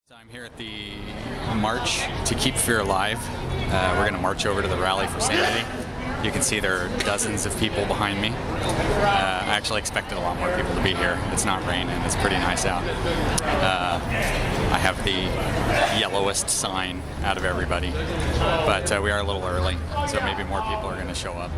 So I'm here at the March to Keep Fear Alive. We're going to march over to the Rally for Sanity. You can see there are dozens of people behind me. I actually expected a lot more people to be here. It's not raining. It's pretty nice out. I have the yellowest sign out of everybody, but we are a little early, so maybe more people are going to show up.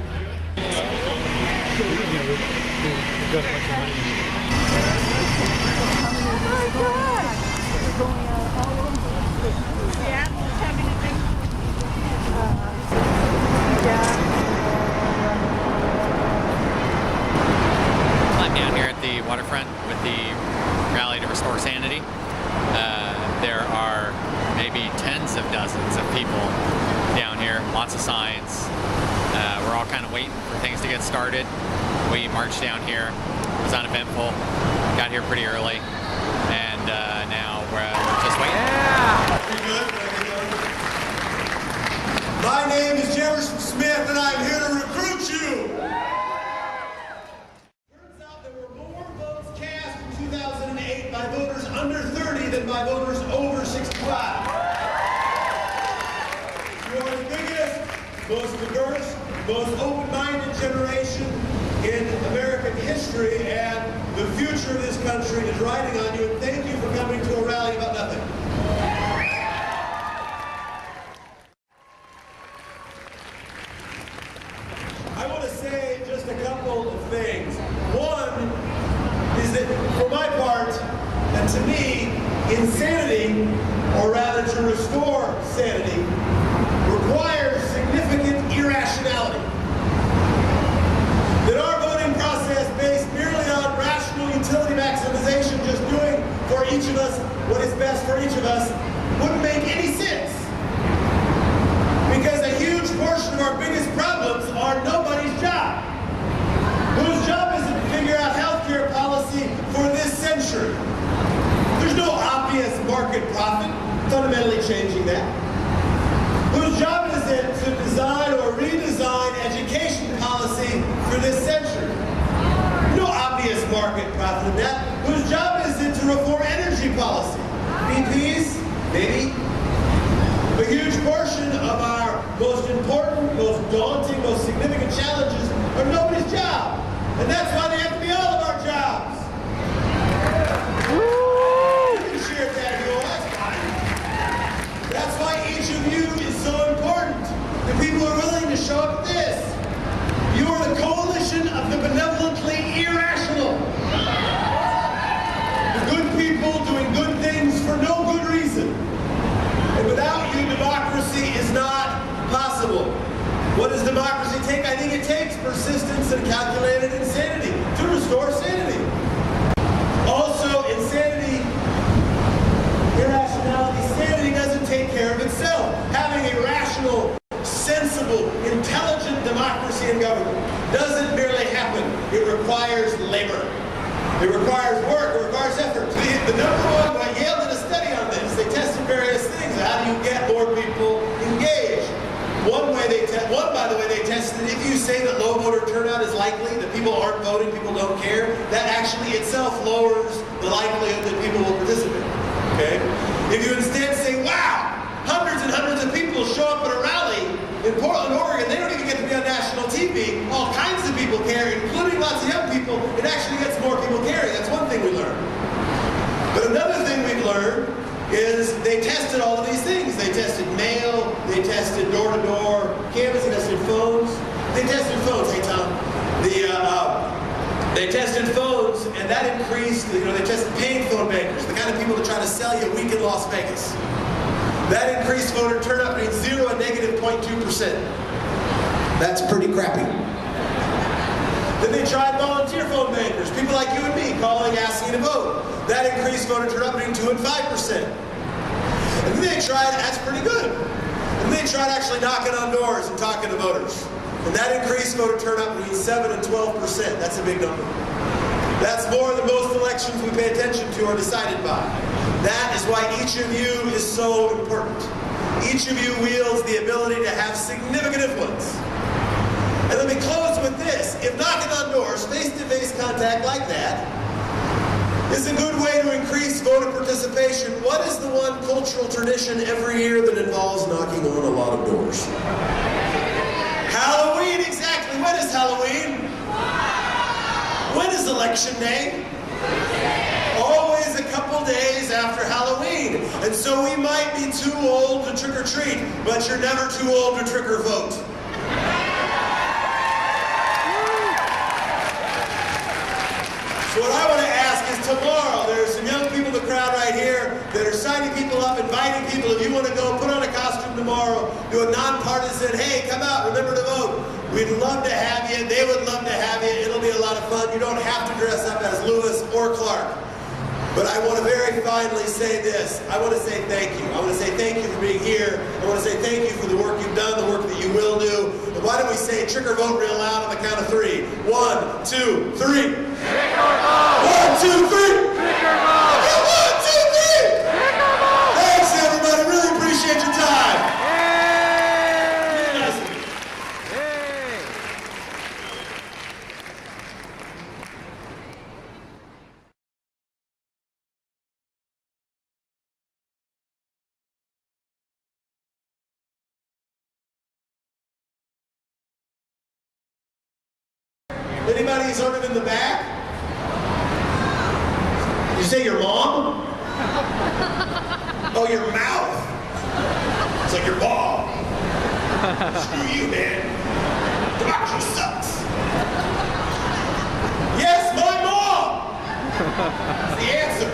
I'm down here at the waterfront with the Rally to Restore Sanity. There are maybe tens of dozens of people down here, lots of signs. We're all kind of waiting for things to get started. We marched down here, it was uneventful, got here pretty early, and now we're just waiting. Yeah! Pretty good. My name is Jefferson Smith, and I'm here to recruit you. Turns out there were more votes cast in 2008 by voters under 30 than by voters over 65. You are the biggest, most diverse, most open-minded generation in American history, and the future of this country is riding on you. And thank you for coming to a rally about nothing. I want to say just a couple of things. One is that, for my part, and to me, insanity, or rather to restore sanity, requires significant irrationality. That our voting process based merely on rational utility maximization, just doing for each of us what is best for each of us, wouldn't make any sense. Because a huge portion of our biggest problems are nobody's job. Whose job is it to figure out healthcare policy for this century? There's no obvious market profit fundamentally changing that. Whose job is it to design or redesign education policy for this century? No obvious market profit in that. Whose job is it to reform energy policy? BP's? Maybe. A huge portion of our most important, most daunting, most significant challenges are nobody's job. And that's why they have to be all of our jobs. You can share that if you want. That's fine. That's why each of you is so important. The people who are willing to show up at this. You are the coalition of the benevolently irrational. The good people doing good things for no good reason. And without you, democracy is not possible. What does democracy take? I think it takes persistence and calculated insanity to restore sanity. Also, insanity, irrationality, sanity doesn't take care of itself. Having a rational, sensible, intelligent democracy and government doesn't merely happen. It requires labor. It requires work. It requires effort. The number one, Yale did a study on this. They tested various things. How do you get more people engaged? One, by the way, they tested, if you say that low voter turnout is likely, that people aren't voting, people don't care, that actually itself lowers the likelihood that people will participate. Okay? If you instead say, wow, hundreds and hundreds of people show up at a rally in Portland, Oregon, they don't even get to be on national TV, all kinds of people care, including lots of young people, it actually gets more people caring. That's one thing we learned. But another thing we've learned is they tested all of these things. They tested mail, they tested door-to-door canvas, they tested phones. They tested phones, hey Tom. They tested phones, and that increased, they tested paid phone bankers, the kind of people that try to sell you a week in Las Vegas. That increased voter turnout between 0 and negative 0.2%. That's pretty crappy. Then they tried volunteer phone bankers, people like you and me calling, asking to vote. That increased voter turnout between 2 and 5%. And then they tried, that's pretty good. And then they tried actually knocking on doors and talking to voters. And that increased voter turnout between 7 and 12%. That's a big number. That's more than most elections we pay attention to are decided by. That is why each of you is so important. Each of you wields the ability to have significant influence. And let me close with this. If knocking on doors, face-to-face contact like that, is a good way to increase voter participation. What is the one cultural tradition every year that involves knocking on a lot of doors? Halloween, exactly. When is Halloween? When is Election Day? Always a couple days after Halloween. And so we might be too old to trick or treat, but you're never too old to trick or vote. So what I want to ask is tomorrow, there's some young people in the crowd right here that are signing people up, inviting people. If you want to go, put on a costume tomorrow, do a nonpartisan, hey, come out, remember to vote. We'd love to have you. They would love to have you. It'll be a lot of fun. You don't have to dress up as Lewis or Clark. But I want to very finally say this. I want to say thank you. I want to say thank you for being here. I want to say thank you for the work you've done, the work that you will do. And why don't we say trick or vote real loud on the count of 3. 1, 2, 3. Trick or vote. 1, 2, 3. Trick or vote. 1, 2, 3. Trick or vote. Thanks, everybody. Really appreciate your time. Anybody who's sort of in the back? You say your mom? Oh, your mouth. It's like your ball. Screw you, man. Democracy sucks. Yes, my mom! That's the answer.